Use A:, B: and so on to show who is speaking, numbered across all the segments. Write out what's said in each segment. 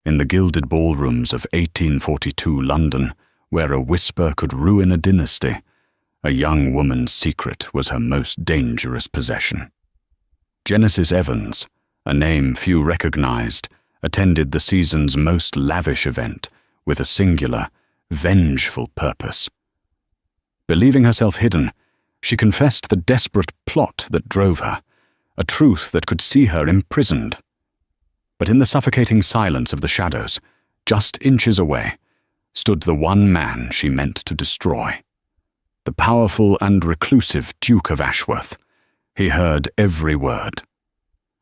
A: In the gilded ballrooms of 1842 London, where a whisper could ruin a dynasty, a young woman's secret was her most dangerous possession. Genesis Evans, a name few recognized, attended the season's most lavish event with a singular, vengeful purpose. Believing herself hidden, she confessed the desperate plot that drove her, a truth that could see her imprisoned. But in the suffocating silence of the shadows, just inches away, stood the one man she meant to destroy. The powerful and reclusive Duke of Ashworth. He heard every word.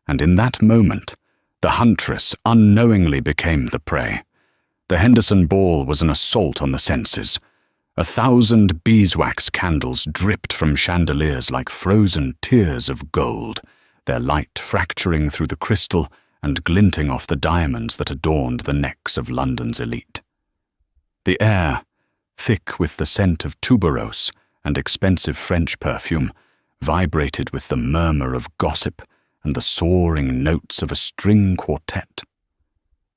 A: And in that moment, the huntress unknowingly became the prey. The Henderson ball was an assault on the senses. 1,000 beeswax candles dripped from chandeliers like frozen tears of gold, their light fracturing through the crystal and glinting off the diamonds that adorned the necks of London's elite. The air, thick with the scent of tuberose and expensive French perfume, vibrated with the murmur of gossip and the soaring notes of a string quartet.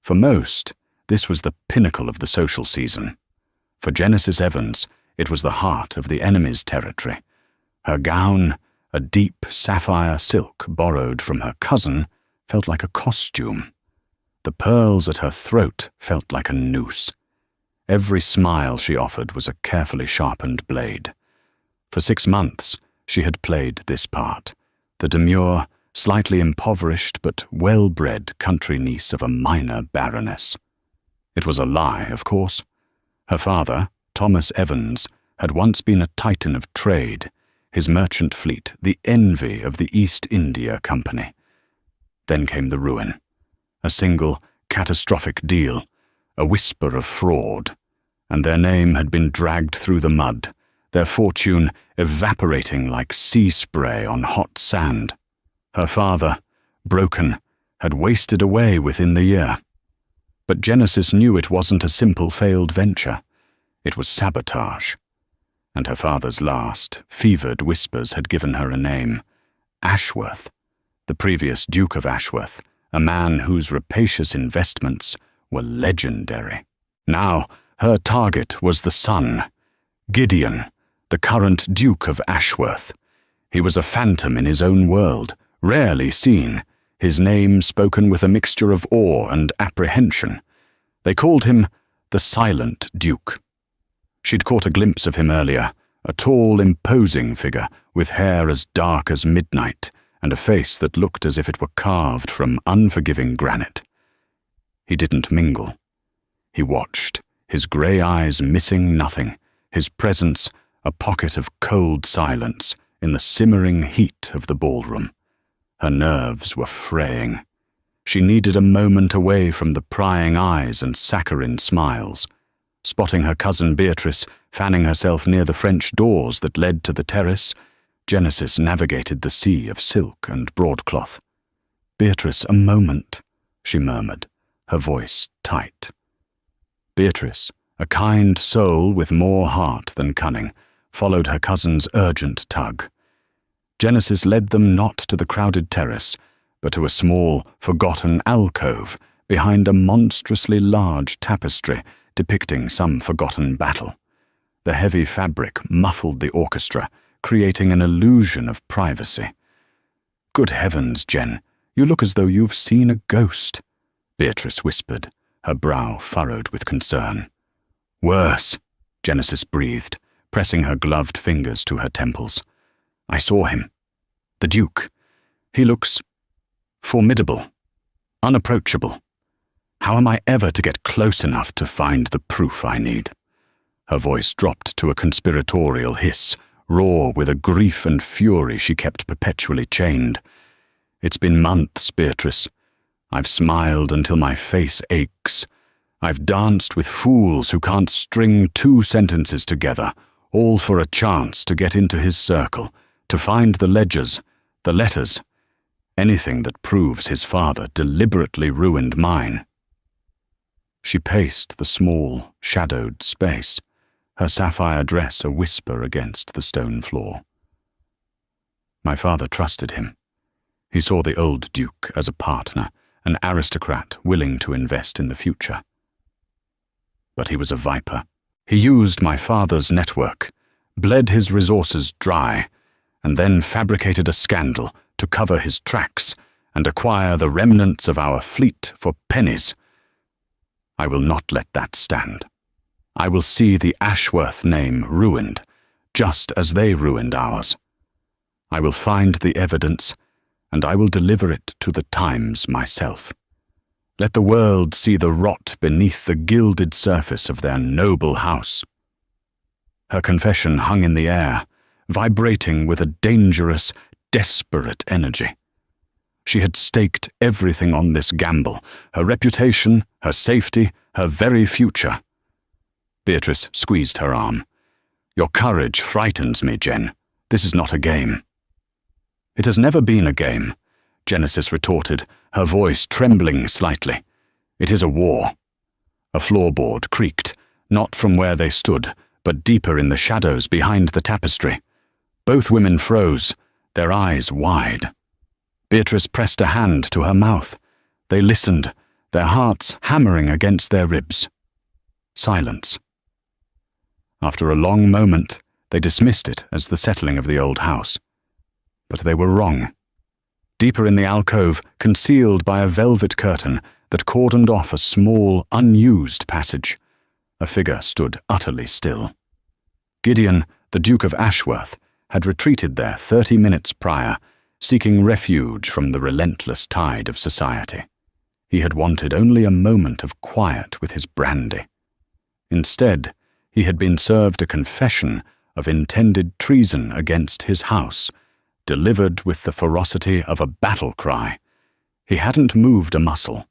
A: For most, this was the pinnacle of the social season. For Genesis Evans, it was the heart of the enemy's territory. Her gown, a deep sapphire silk borrowed from her cousin, felt like a costume. The pearls at her throat felt like a noose. Every smile she offered was a carefully sharpened blade. For 6 months, she had played this part, the demure, slightly impoverished but well-bred country niece of a minor baroness. It was a lie, of course. Her father, Thomas Evans, had once been a titan of trade, his merchant fleet the envy of the East India Company. Then came the ruin. A single, catastrophic deal, a whisper of fraud, and their name had been dragged through the mud, their fortune evaporating like sea spray on hot sand. Her father, broken, had wasted away within the year. But Genesis knew it wasn't a simple failed venture. It was sabotage. And her father's last, fevered whispers had given her a name. Ashworth, the previous Duke of Ashworth, a man whose rapacious investments were legendary. Now, her target was the son, Gideon, the current Duke of Ashworth. He was a phantom in his own world, rarely seen, his name spoken with a mixture of awe and apprehension. They called him the Silent Duke. She'd caught a glimpse of him earlier, a tall, imposing figure with hair as dark as midnight and a face that looked as if it were carved from unforgiving granite. He didn't mingle. He watched, his grey eyes missing nothing, his presence a pocket of cold silence in the simmering heat of the ballroom. Her nerves were fraying. She needed a moment away from the prying eyes and saccharine smiles. Spotting her cousin Beatrice fanning herself near the French doors that led to the terrace, Genesis navigated the sea of silk and broadcloth. "Beatrice, a moment," she murmured, her voice tight. Beatrice, a kind soul with more heart than cunning, followed her cousin's urgent tug. Genesis led them not to the crowded terrace, but to a small, forgotten alcove behind a monstrously large tapestry depicting some forgotten battle. The heavy fabric muffled the orchestra, creating an illusion of privacy. "Good heavens, Jen, you look as though you've seen a ghost," Beatrice whispered, her brow furrowed with concern. "Worse," Genesis breathed, pressing her gloved fingers to her temples. "I saw him. The Duke. He looks formidable, unapproachable. How am I ever to get close enough to find the proof I need?" Her voice dropped to a conspiratorial hiss, raw with a grief and fury she kept perpetually chained. "It's been months, Beatrice. I've smiled until my face aches. I've danced with fools who can't string 2 sentences together, all for a chance to get into his circle, to find the ledgers, the letters, anything that proves his father deliberately ruined mine." She paced the small, shadowed space, her sapphire dress a whisper against the stone floor. "My father trusted him. He saw the old Duke as a partner, an aristocrat willing to invest in the future. But he was a viper. He used my father's network, bled his resources dry, and then fabricated a scandal to cover his tracks and acquire the remnants of our fleet for pennies. I will not let that stand. I will see the Ashworth name ruined, just as they ruined ours. I will find the evidence, and I will deliver it to the Times myself. Let the world see the rot beneath the gilded surface of their noble house. Her confession hung in the air, vibrating with a dangerous, desperate energy. She had staked everything on this gamble, her reputation, her safety, her very future. Beatrice squeezed her arm. "Your courage frightens me, Jen. This is not a game." "It has never been a game," Genesis retorted, her voice trembling slightly. "It is a war." A floorboard creaked, not from where they stood, but deeper in the shadows behind the tapestry. Both women froze, their eyes wide. Beatrice pressed a hand to her mouth. They listened, their hearts hammering against their ribs. Silence. After a long moment, they dismissed it as the settling of the old house. But they were wrong. Deeper in the alcove, concealed by a velvet curtain that cordoned off a small, unused passage, a figure stood utterly still. Gideon, the Duke of Ashworth, had retreated there 30 minutes prior, seeking refuge from the relentless tide of society. He had wanted only a moment of quiet with his brandy. Instead, he had been served a confession of intended treason against his house, delivered with the ferocity of a battle cry. He hadn't moved a muscle.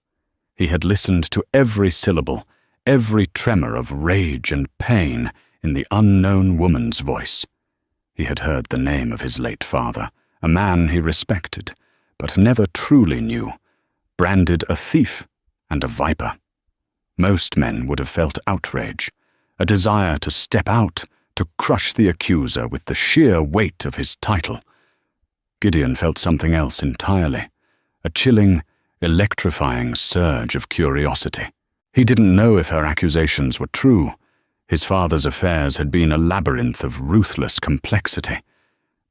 A: He had listened to every syllable, every tremor of rage and pain in the unknown woman's voice. He had heard the name of his late father, a man he respected, but never truly knew, branded a thief and a viper. Most men would have felt outrage, a desire to step out, to crush the accuser with the sheer weight of his title. Gideon felt something else entirely, a chilling, electrifying surge of curiosity. He didn't know if her accusations were true. His father's affairs had been a labyrinth of ruthless complexity,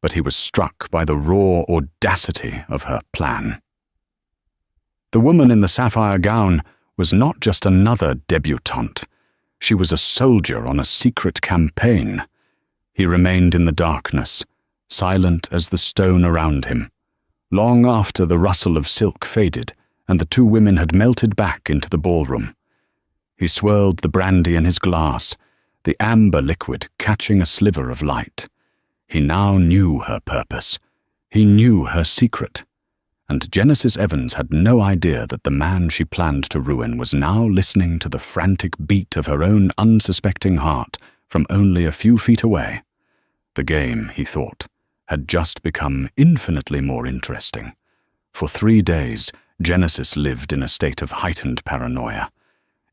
A: but he was struck by the raw audacity of her plan. The woman in the sapphire gown was not just another debutante. She was a soldier on a secret campaign. He remained in the darkness, silent as the stone around him. Long after the rustle of silk faded and the two women had melted back into the ballroom, he swirled the brandy in his glass, the amber liquid catching a sliver of light. He now knew her purpose. He knew her secret. And Genesis Evans had no idea that the man she planned to ruin was now listening to the frantic beat of her own unsuspecting heart from only a few feet away. The game, he thought, had just become infinitely more interesting. For 3 days, Genesis lived in a state of heightened paranoia.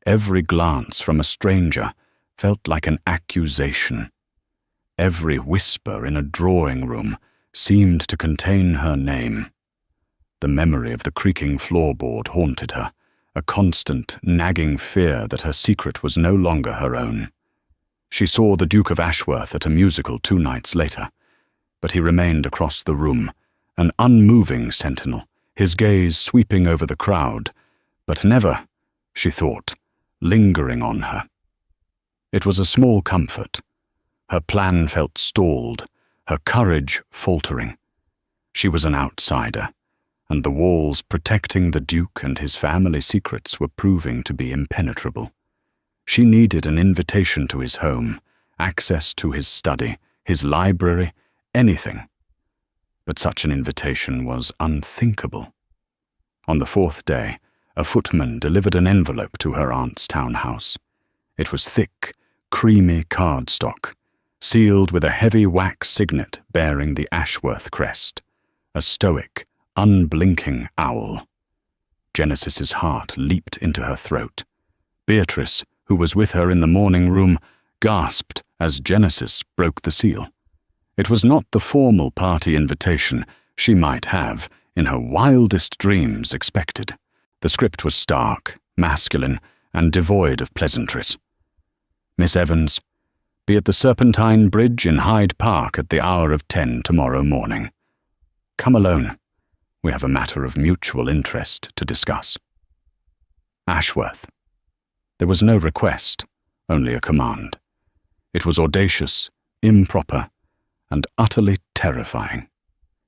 A: Every glance from a stranger felt like an accusation. Every whisper in a drawing room seemed to contain her name. The memory of the creaking floorboard haunted her, a constant, nagging fear that her secret was no longer her own. She saw the Duke of Ashworth at a musical 2 nights later, but he remained across the room, an unmoving sentinel, his gaze sweeping over the crowd, but never, she thought, lingering on her. It was a small comfort. Her plan felt stalled, her courage faltering. She was an outsider, and the walls protecting the Duke and his family secrets were proving to be impenetrable. She needed an invitation to his home, access to his study, his library, anything. But such an invitation was unthinkable. On the 4th day, a footman delivered an envelope to her aunt's townhouse. It was thick, creamy cardstock, sealed with a heavy wax signet bearing the Ashworth crest, a stoic, unblinking owl. Genesis's heart leaped into her throat. Beatrice, who was with her in the morning room, gasped as Genesis broke the seal. It was not the formal party invitation she might have, in her wildest dreams, expected. The script was stark, masculine, and devoid of pleasantries. Miss Evans, be at the Serpentine Bridge in Hyde Park at the hour of 10 tomorrow morning. Come alone. We have a matter of mutual interest to discuss. Ashworth. There was no request, only a command. It was audacious, improper, and utterly terrifying.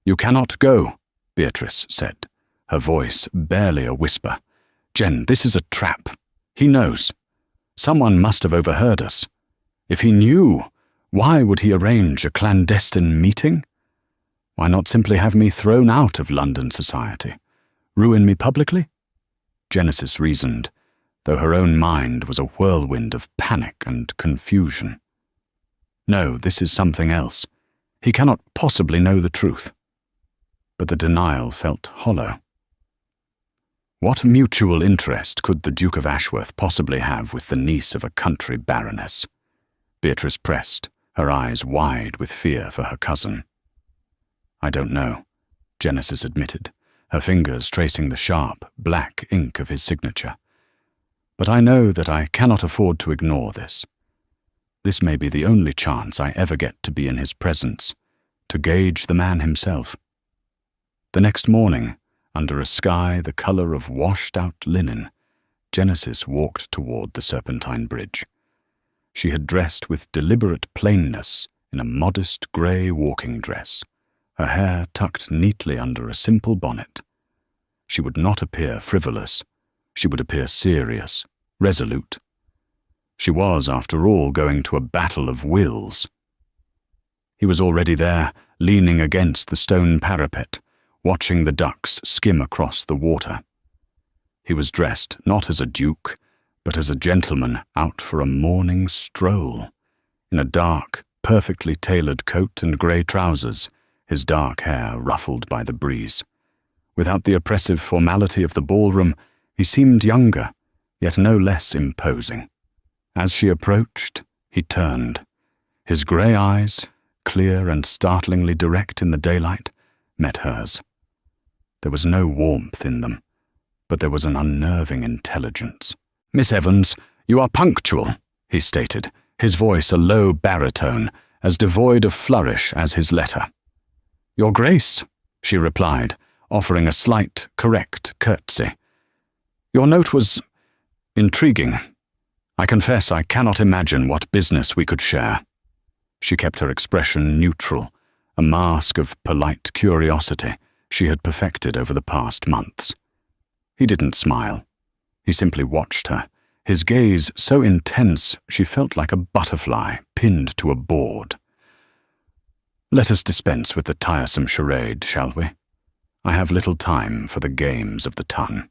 A: You cannot go, Beatrice said, her voice barely a whisper. Jen, this is a trap. He knows. Someone must have overheard us. If he knew, why would he arrange a clandestine meeting? Why not simply have me thrown out of London society? Ruin me publicly? Genesis reasoned, though her own mind was a whirlwind of panic and confusion. No, this is something else. He cannot possibly know the truth. But the denial felt hollow. What mutual interest could the Duke of Ashworth possibly have with the niece of a country baroness? Beatrice pressed, her eyes wide with fear for her cousin. I don't know, Genesis admitted, her fingers tracing the sharp, black ink of his signature. But I know that I cannot afford to ignore this. This may be the only chance I ever get to be in his presence, to gauge the man himself. The next morning, under a sky the color of washed-out linen, Genesis walked toward the Serpentine Bridge. She had dressed with deliberate plainness in a modest grey walking dress, her hair tucked neatly under a simple bonnet. She would not appear frivolous. She would appear serious, resolute. She was, after all, going to a battle of wills. He was already there, leaning against the stone parapet, watching the ducks skim across the water. He was dressed not as a duke, but as a gentleman out for a morning stroll, in a dark, perfectly tailored coat and grey trousers, his dark hair ruffled by the breeze. Without the oppressive formality of the ballroom, he seemed younger, yet no less imposing. As she approached, he turned. His grey eyes, clear and startlingly direct in the daylight, met hers. There was no warmth in them, but there was an unnerving intelligence. Miss Evans, you are punctual, he stated, his voice a low baritone, as devoid of flourish as his letter. Your Grace, she replied, offering a slight, correct curtsy. Your note was intriguing. I confess I cannot imagine what business we could share. She kept her expression neutral, a mask of polite curiosity she had perfected over the past months. He didn't smile. He simply watched her, his gaze so intense she felt like a butterfly pinned to a board. Let us dispense with the tiresome charade, shall we? I have little time for the games of the tongue.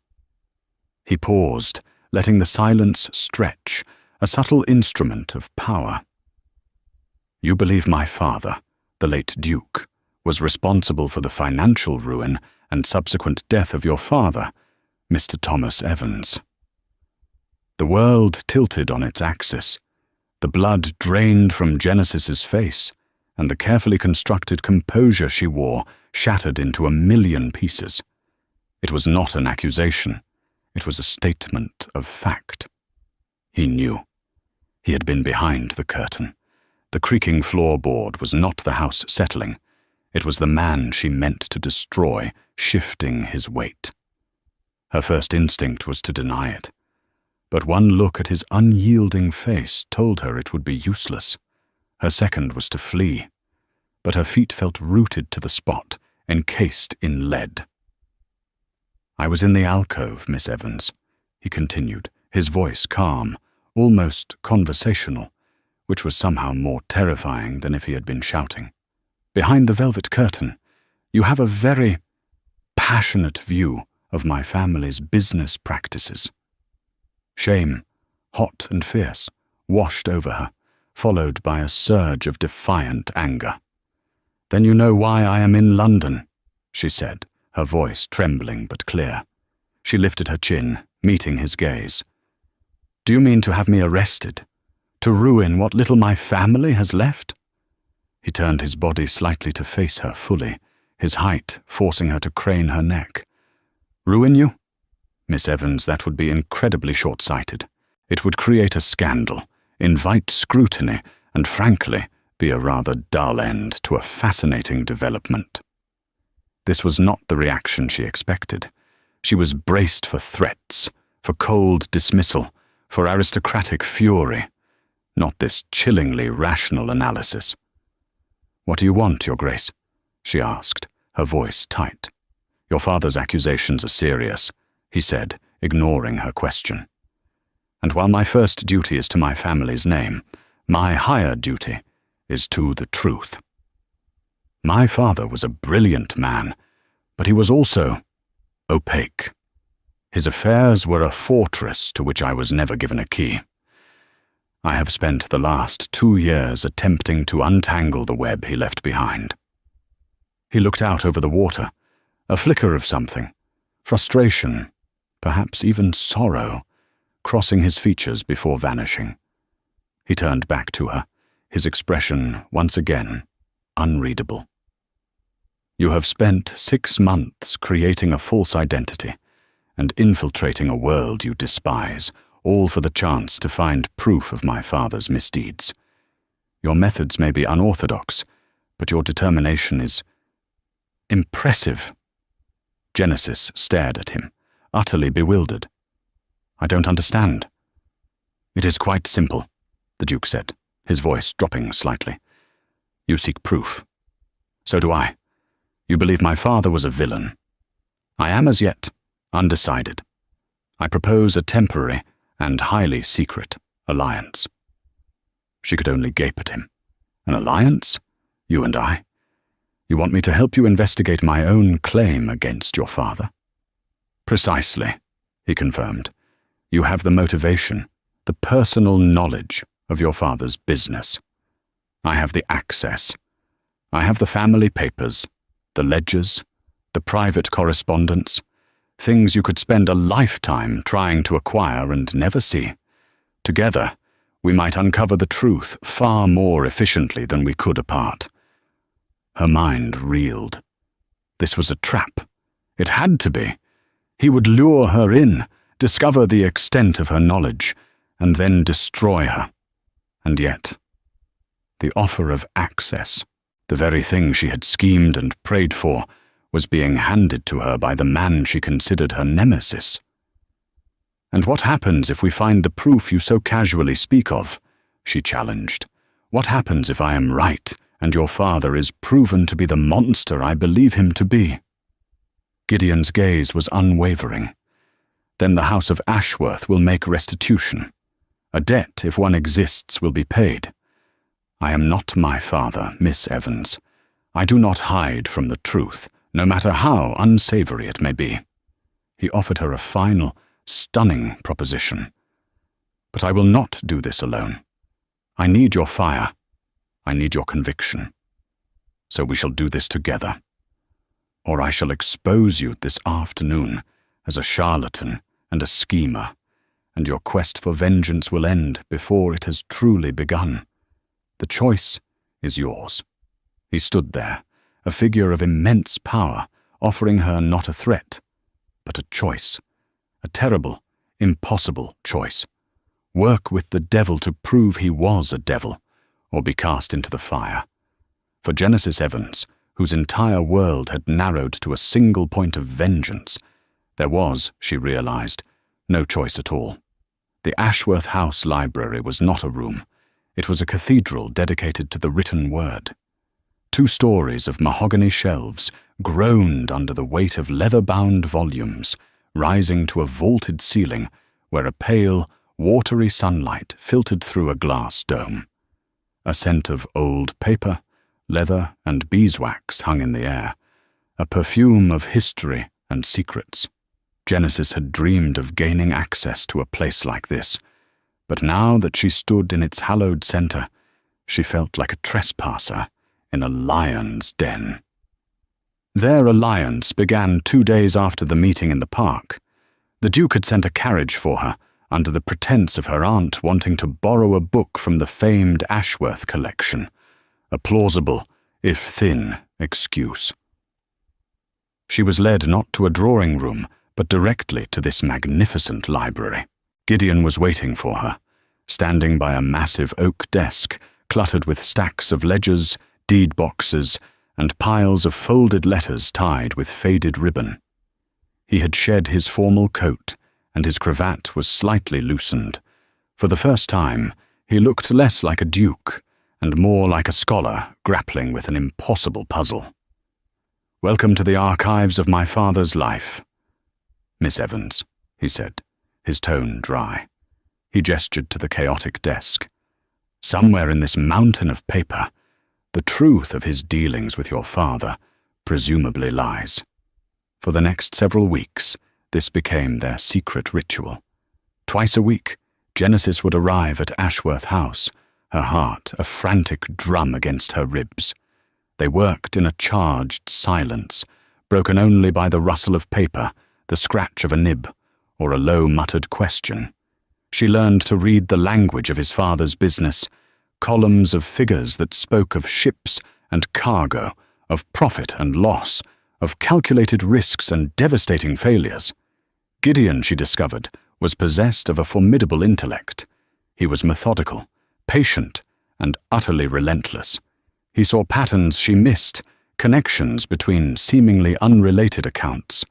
A: He paused, letting the silence stretch, a subtle instrument of power. You believe my father, the late Duke, was responsible for the financial ruin and subsequent death of your father, Mr. Thomas Evans. The world tilted on its axis. The blood drained from Genesis's face, and the carefully constructed composure she wore shattered into a million pieces. It was not an accusation. It was a statement of fact. He knew. He had been behind the curtain. The creaking floorboard was not the house settling. It was the man she meant to destroy, shifting his weight. Her first instinct was to deny it, but one look at his unyielding face told her it would be useless. Her second was to flee, but her feet felt rooted to the spot, encased in lead. I was in the alcove, Miss Evans, he continued, his voice calm, almost conversational, which was somehow more terrifying than if he had been shouting. Behind the velvet curtain, you have a very passionate view of my family's business practices. Shame, hot and fierce, washed over her, followed by a surge of defiant anger. Then you know why I am in London, she said, her voice trembling but clear. She lifted her chin, meeting his gaze. Do you mean to have me arrested? To ruin what little my family has left? He turned his body slightly to face her fully, his height forcing her to crane her neck. Ruin you? Miss Evans, that would be incredibly short-sighted. It would create a scandal, invite scrutiny, and frankly, be a rather dull end to a fascinating development. This was not the reaction she expected. She was braced for threats, for cold dismissal, for aristocratic fury, not this chillingly rational analysis. "What do you want, Your Grace?" she asked, her voice tight. "Your father's accusations are serious," he said, ignoring her question. "And while my first duty is to my family's name, my higher duty is to the truth. My father was a brilliant man, but he was also opaque. His affairs were a fortress to which I was never given a key. I have spent the last 2 years attempting to untangle the web he left behind." He looked out over the water, a flicker of something, frustration, perhaps even sorrow, crossing his features before vanishing. He turned back to her, his expression once again unreadable. "You have spent 6 months creating a false identity and infiltrating a world you despise, all for the chance to find proof of my father's misdeeds. Your methods may be unorthodox, but your determination is impressive." Genesis stared at him, utterly bewildered. "I don't understand." "It is quite simple," the Duke said, his voice dropping slightly. "You seek proof. So do I. You believe my father was a villain. I am as yet undecided. I propose a temporary and highly secret alliance." She could only gape at him. "An alliance? You and I? You want me to help you investigate my own claim against your father?" "Precisely," he confirmed. "You have the motivation, the personal knowledge of your father's business. I have the access. I have the family papers, the ledgers, the private correspondence, things you could spend a lifetime trying to acquire and never see. Together, we might uncover the truth far more efficiently than we could apart." Her mind reeled. This was a trap. It had to be. He would lure her in, discover the extent of her knowledge, and then destroy her. And yet, the offer of access, the very thing she had schemed and prayed for, was being handed to her by the man she considered her nemesis. "And what happens if we find the proof you so casually speak of?" she challenged. "What happens if I am right, and your father is proven to be the monster I believe him to be?" Gideon's gaze was unwavering. "Then the House of Ashworth will make restitution. A debt, if one exists, will be paid. I am not my father, Miss Evans. I do not hide from the truth, no matter how unsavory it may be." He offered her a final, stunning proposition. "But I will not do this alone. I need your fire. I need your conviction. So we shall do this together. Or I shall expose you this afternoon as a charlatan and a schemer, and your quest for vengeance will end before it has truly begun. The choice is yours." He stood there, a figure of immense power, offering her not a threat, but a choice. A terrible, impossible choice. Work with the devil to prove he was a devil, or be cast into the fire. For Genesis Evans, whose entire world had narrowed to a single point of vengeance, there was, she realized, no choice at all. The Ashworth House Library was not a room. It was a cathedral dedicated to the written word. 2 stories of mahogany shelves groaned under the weight of leather-bound volumes, rising to a vaulted ceiling where a pale, watery sunlight filtered through a glass dome. A scent of old paper, leather, and beeswax hung in the air, a perfume of history and secrets. Genesis had dreamed of gaining access to a place like this, but now that she stood in its hallowed center, she felt like a trespasser in a lion's den. Their alliance began 2 days after the meeting in the park. The Duke had sent a carriage for her, under the pretense of her aunt wanting to borrow a book from the famed Ashworth collection, a plausible, if thin, excuse. She was led not to a drawing room, but directly to this magnificent library. Gideon was waiting for her, standing by a massive oak desk cluttered with stacks of ledgers, deed boxes, and piles of folded letters tied with faded ribbon. He had shed his formal coat, and his cravat was slightly loosened. For the first time, he looked less like a duke and more like a scholar grappling with an impossible puzzle. "Welcome to the archives of my father's life, Miss Evans," he said, his tone dry. He gestured to the chaotic desk. "Somewhere in this mountain of paper, the truth of his dealings with your father presumably lies." For the next several weeks, this became their secret ritual. Twice a week, Genesis would arrive at Ashworth House, her heart a frantic drum against her ribs. They worked in a charged silence, broken only by the rustle of paper, the scratch of a nib, or a low muttered question. She learned to read the language of his father's business, columns of figures that spoke of ships and cargo, of profit and loss, of calculated risks and devastating failures. Gideon, she discovered, was possessed of a formidable intellect. He was methodical, patient, and utterly relentless. He saw patterns she missed, connections between seemingly unrelated accounts.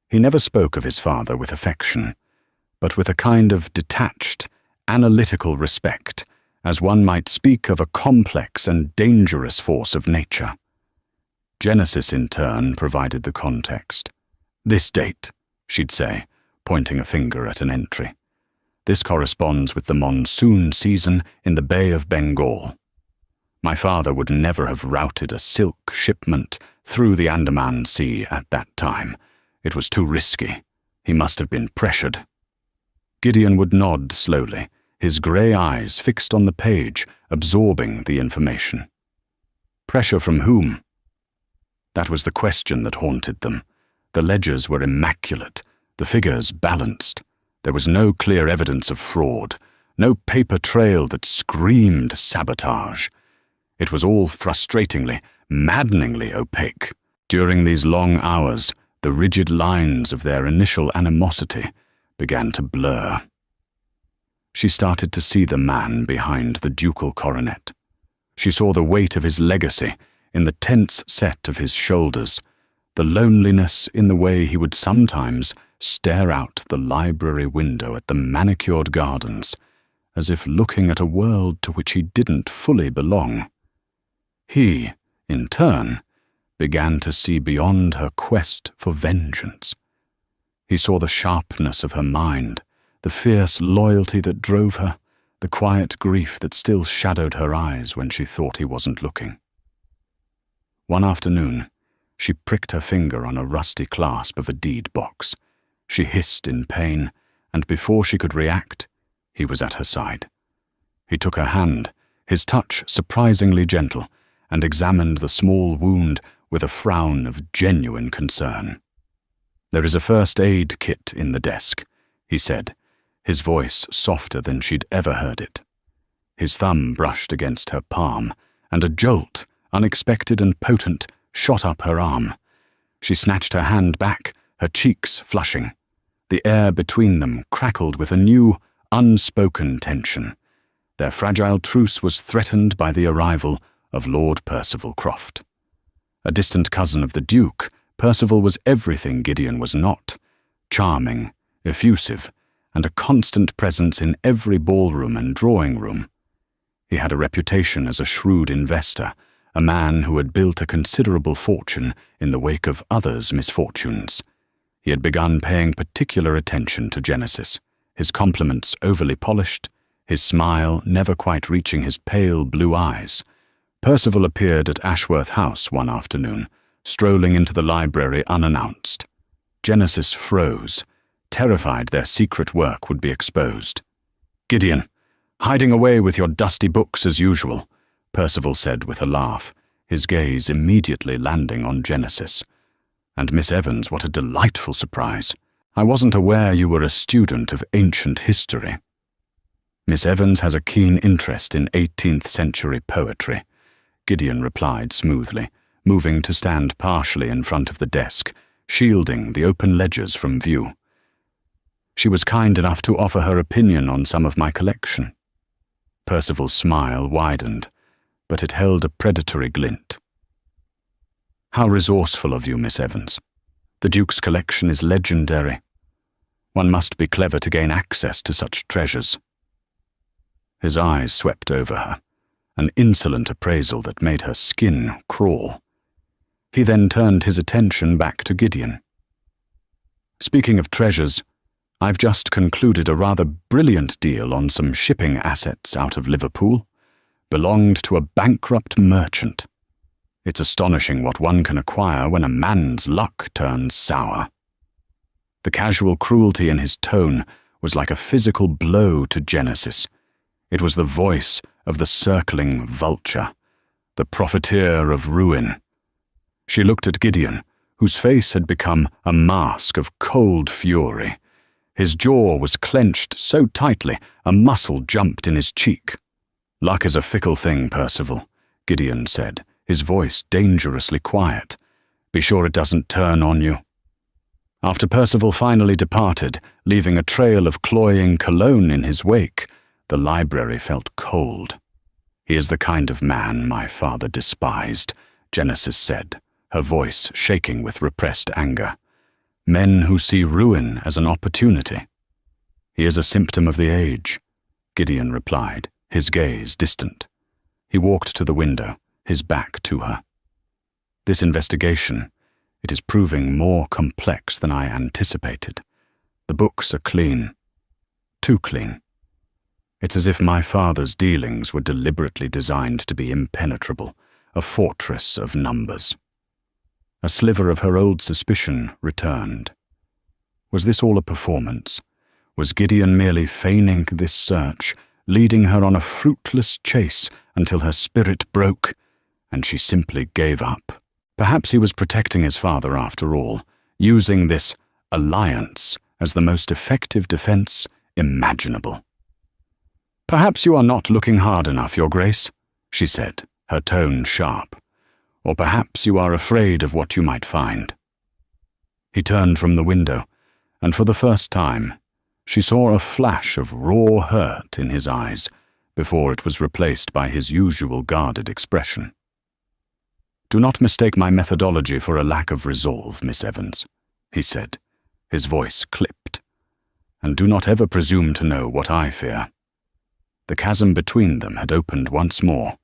A: He never spoke of his father with affection, but with a kind of detached, analytical respect, as one might speak of a complex and dangerous force of nature. Genesis, in turn, provided the context. "This date," she'd say, pointing a finger at an entry. "This corresponds with the monsoon season in the Bay of Bengal. My father would never have routed a silk shipment through the Andaman Sea at that time. It was too risky. He must have been pressured." Gideon would nod slowly, his grey eyes fixed on the page, absorbing the information. Pressure from whom? That was the question that haunted them. The ledgers were immaculate, the figures balanced. There was no clear evidence of fraud, no paper trail that screamed sabotage. It was all frustratingly, maddeningly opaque. During these long hours, the rigid lines of their initial animosity began to blur. She started to see the man behind the ducal coronet. She saw the weight of his legacy in the tense set of his shoulders, the loneliness in the way he would sometimes stare out the library window at the manicured gardens, as if looking at a world to which he didn't fully belong. He, in turn, began to see beyond her quest for vengeance. He saw the sharpness of her mind, the fierce loyalty that drove her, the quiet grief that still shadowed her eyes when she thought he wasn't looking. One afternoon, she pricked her finger on a rusty clasp of a deed box. She hissed in pain, and before she could react, he was at her side. He took her hand, his touch surprisingly gentle, and examined the small wound with a frown of genuine concern. "There is a first aid kit in the desk," he said, his voice softer than she'd ever heard it. His thumb brushed against her palm, and a jolt, unexpected and potent, shot up her arm. She snatched her hand back, her cheeks flushing. The air between them crackled with a new, unspoken tension. Their fragile truce was threatened by the arrival of Lord Percival Croft. A distant cousin of the Duke, Percival was everything Gideon was not: charming, effusive, and a constant presence in every ballroom and drawing room. He had a reputation as a shrewd investor, a man who had built a considerable fortune in the wake of others' misfortunes. He had begun paying particular attention to Genesis, his compliments overly polished, his smile never quite reaching his pale blue eyes. Percival appeared at Ashworth House one afternoon, strolling into the library unannounced. Genesis froze, terrified their secret work would be exposed. "Gideon, hiding away with your dusty books as usual," Percival said with a laugh, his gaze immediately landing on Genesis. "And Miss Evans, what a delightful surprise. I wasn't aware you were a student of ancient history." "Miss Evans has a keen interest in 18th century poetry," Gideon replied smoothly, moving to stand partially in front of the desk, shielding the open ledgers from view. She was kind enough to offer her opinion on some of my collection. Percival's smile widened, but it held a predatory glint. How resourceful of you, Miss Evans. The Duke's collection is legendary. One must be clever to gain access to such treasures. His eyes swept over her, an insolent appraisal that made her skin crawl. He then turned his attention back to Gideon. Speaking of treasures, I've just concluded a rather brilliant deal on some shipping assets out of Liverpool. Belonged to a bankrupt merchant. It's astonishing what one can acquire when a man's luck turns sour. The casual cruelty in his tone was like a physical blow to Genesis. It was the voice of the circling vulture, the profiteer of ruin. She looked at Gideon, whose face had become a mask of cold fury. His jaw was clenched so tightly a muscle jumped in his cheek. "Luck is a fickle thing, Percival," Gideon said, his voice dangerously quiet. "Be sure it doesn't turn on you." After Percival finally departed, leaving a trail of cloying cologne in his wake, the library felt cold. "He is the kind of man my father despised," Genesis said, her voice shaking with repressed anger. "Men who see ruin as an opportunity." "He is a symptom of the age," Gideon replied, his gaze distant. He walked to the window, his back to her. "This investigation, it is proving more complex than I anticipated. The books are clean. Too clean. It's as if my father's dealings were deliberately designed to be impenetrable, a fortress of numbers." A sliver of her old suspicion returned. Was this all a performance? Was Gideon merely feigning this search, leading her on a fruitless chase until her spirit broke, and she simply gave up? Perhaps he was protecting his father after all, using this alliance as the most effective defense imaginable. "Perhaps you are not looking hard enough, Your Grace," she said, her tone sharp. "Or perhaps you are afraid of what you might find." He turned from the window, and for the first time, she saw a flash of raw hurt in his eyes before it was replaced by his usual guarded expression. "Do not mistake my methodology for a lack of resolve, Miss Evans," he said, his voice clipped. "And do not ever presume to know what I fear." The chasm between them had opened once more.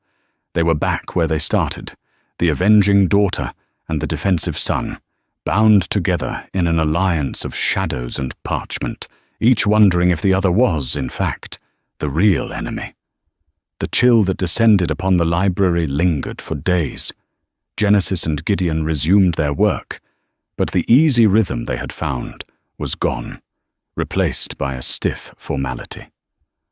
A: They were back where they started, the avenging daughter and the defensive son, bound together in an alliance of shadows and parchment, each wondering if the other was, in fact, the real enemy. The chill that descended upon the library lingered for days. Genesis and Gideon resumed their work, but the easy rhythm they had found was gone, replaced by a stiff formality.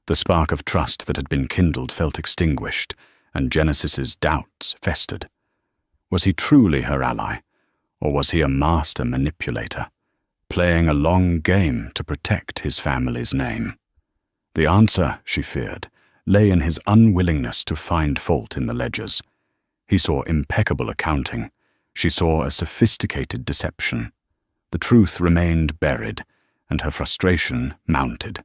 A: The spark of trust that had been kindled felt extinguished, and Genesis's doubts festered. Was he truly her ally, or was he a master manipulator, playing a long game to protect his family's name? The answer, she feared, lay in his unwillingness to find fault in the ledgers. He saw impeccable accounting. She saw a sophisticated deception. The truth remained buried, and her frustration mounted.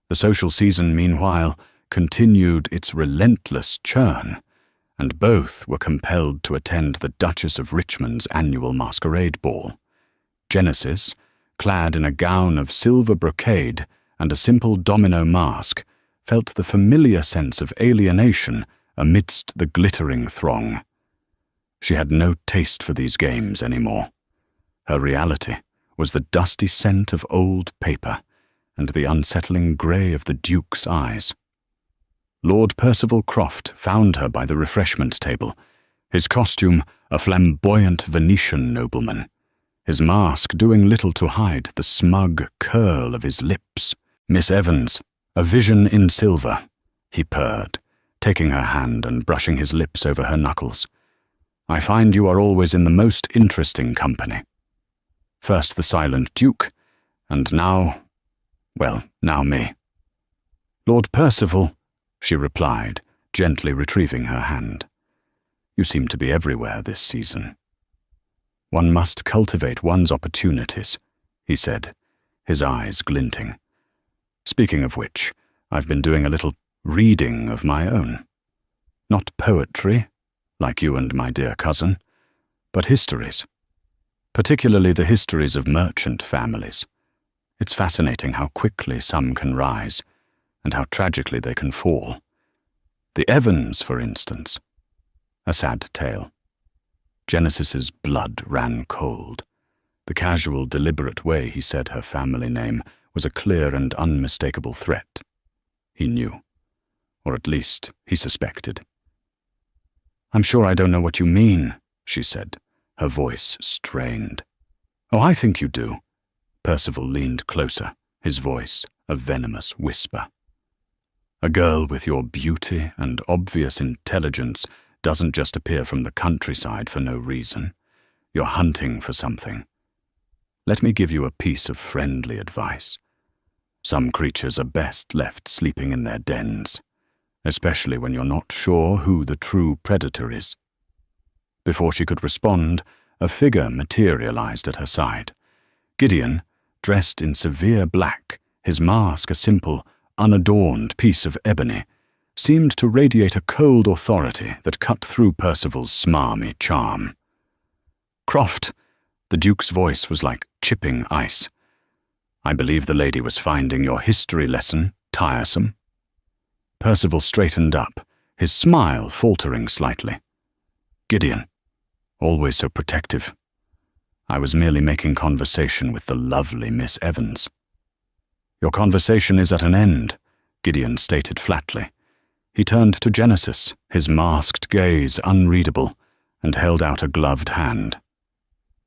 A: The social season, meanwhile, continued its relentless churn, and both were compelled to attend the Duchess of Richmond's annual masquerade ball. Genesis, clad in a gown of silver brocade and a simple domino mask, felt the familiar sense of alienation amidst the glittering throng. She had no taste for these games anymore. Her reality was the dusty scent of old paper and the unsettling grey of the Duke's eyes. Lord Percival Croft found her by the refreshment table, his costume a flamboyant Venetian nobleman, his mask doing little to hide the smug curl of his lips. "Miss Evans, a vision in silver," he purred, taking her hand and brushing his lips over her knuckles. "I find you are always in the most interesting company. First the silent Duke, and now me." "Lord Percival," she replied, gently retrieving her hand. "You seem to be everywhere this season." One must cultivate one's opportunities, he said, his eyes glinting. Speaking of which, I've been doing a little reading of my own. Not poetry, like you and my dear cousin, but histories. Particularly the histories of merchant families. It's fascinating how quickly some can rise, and how tragically they can fall. The Evans, for instance. A sad tale. Genesis's blood ran cold. The casual, deliberate way he said her family name was a clear and unmistakable threat. He knew. Or at least, he suspected. "I'm sure I don't know what you mean," she said, her voice strained. "Oh, I think you do." Percival leaned closer, his voice a venomous whisper. "A girl with your beauty and obvious intelligence doesn't just appear from the countryside for no reason. You're hunting for something. Let me give you a piece of friendly advice. Some creatures are best left sleeping in their dens, especially when you're not sure who the true predator is." Before she could respond, a figure materialized at her side. Gideon, dressed in severe black, his mask a simple, unadorned piece of ebony, seemed to radiate a cold authority that cut through Percival's smarmy charm. "Croft," the Duke's voice was like chipping ice. "I believe the lady was finding your history lesson tiresome." Percival straightened up, his smile faltering slightly. "Gideon, always so protective. I was merely making conversation with the lovely Miss Evans." "Your conversation is at an end," Gideon stated flatly. He turned to Genesis, his masked gaze unreadable, and held out a gloved hand.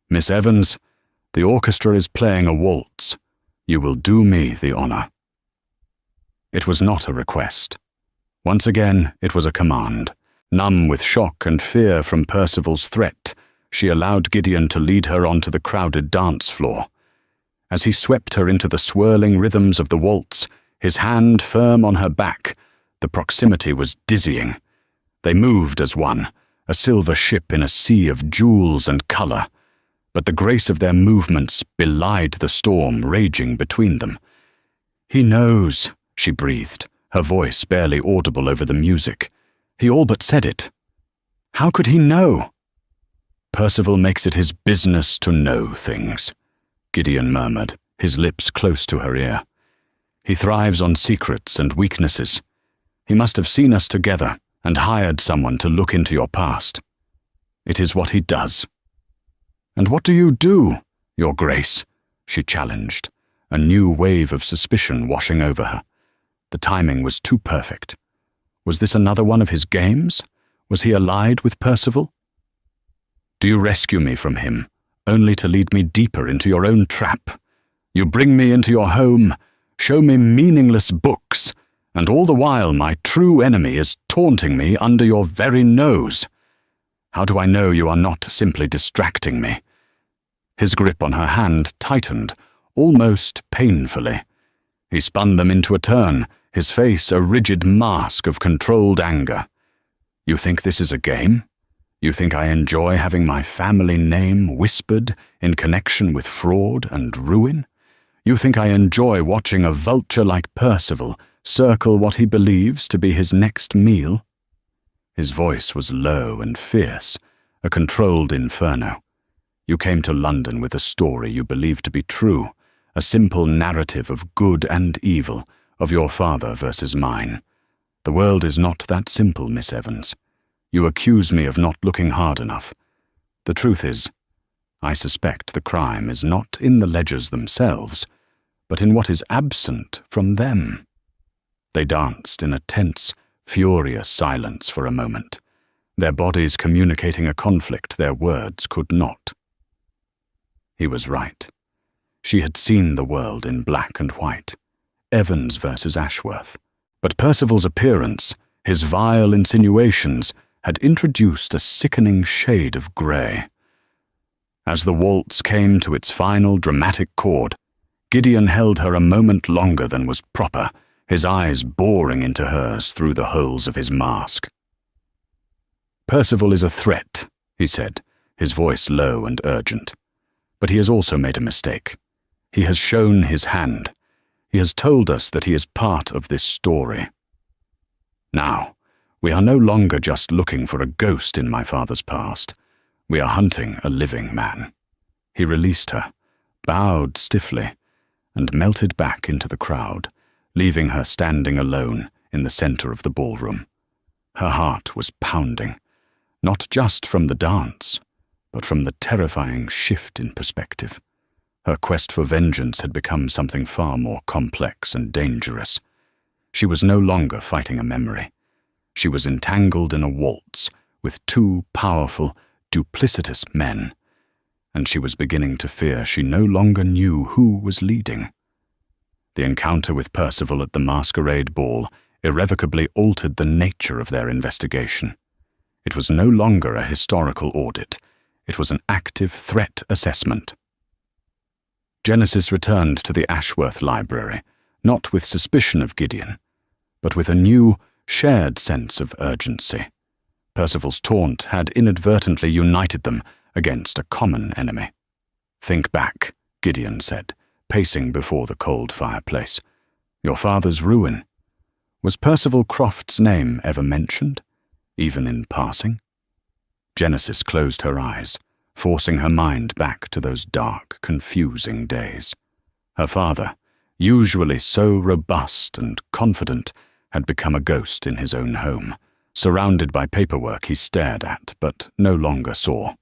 A: "Miss Evans, the orchestra is playing a waltz. You will do me the honor." It was not a request. Once again, it was a command. Numb with shock and fear from Percival's threat, she allowed Gideon to lead her onto the crowded dance floor. As he swept her into the swirling rhythms of the waltz, his hand firm on her back, the proximity was dizzying. They moved as one, a silver ship in a sea of jewels and color, but the grace of their movements belied the storm raging between them. "He knows," she breathed, her voice barely audible over the music. "He all but said it. How could he know?" "Percival makes it his business to know things," Gideon murmured, his lips close to her ear. "He thrives on secrets and weaknesses. He must have seen us together and hired someone to look into your past. It is what he does." "And what do you do, Your Grace?" she challenged, a new wave of suspicion washing over her. The timing was too perfect. Was this another one of his games? Was he allied with Percival? "Do you rescue me from him, only to lead me deeper into your own trap? You bring me into your home, show me meaningless books, and all the while my true enemy is taunting me under your very nose. How do I know you are not simply distracting me?" His grip on her hand tightened, almost painfully. He spun them into a turn, his face a rigid mask of controlled anger. "You think this is a game? You think I enjoy having my family name whispered in connection with fraud and ruin? You think I enjoy watching a vulture like Percival circle what he believes to be his next meal?" His voice was low and fierce, a controlled inferno. "You came to London with a story you believed to be true, a simple narrative of good and evil, of your father versus mine. The world is not that simple, Miss Evans. You accuse me of not looking hard enough. The truth is, I suspect the crime is not in the ledgers themselves, but in what is absent from them." They danced in a tense, furious silence for a moment, their bodies communicating a conflict their words could not. He was right. She had seen the world in black and white, Evans versus Ashworth. But Percival's appearance, his vile insinuations, had introduced a sickening shade of grey. As the waltz came to its final dramatic chord, Gideon held her a moment longer than was proper, his eyes boring into hers through the holes of his mask. "Percival is a threat," he said, his voice low and urgent. But he has also made a mistake. He has shown his hand. He has told us that he is part of this story. Now, we are no longer just looking for a ghost in my father's past. We are hunting a living man." He released her, bowed stiffly, and melted back into the crowd, leaving her standing alone in the center of the ballroom. Her heart was pounding, not just from the dance, but from the terrifying shift in perspective. Her quest for vengeance had become something far more complex and dangerous. She was no longer fighting a memory. She was entangled in a waltz with two powerful, duplicitous men, and she was beginning to fear she no longer knew who was leading. The encounter with Percival at the masquerade ball irrevocably altered the nature of their investigation. It was no longer a historical audit. It was an active threat assessment. Genesis returned to the Ashworth Library, not with suspicion of Gideon, but with a new, shared sense of urgency. Percival's taunt had inadvertently united them against a common enemy. "Think back," Gideon said, pacing before the cold fireplace. "Your father's ruin. Was Percival Croft's name ever mentioned, even in passing?" Genesis closed her eyes, forcing her mind back to those dark, confusing days. Her father, usually so robust and confident, had become a ghost in his own home, surrounded by paperwork he stared at but no longer saw.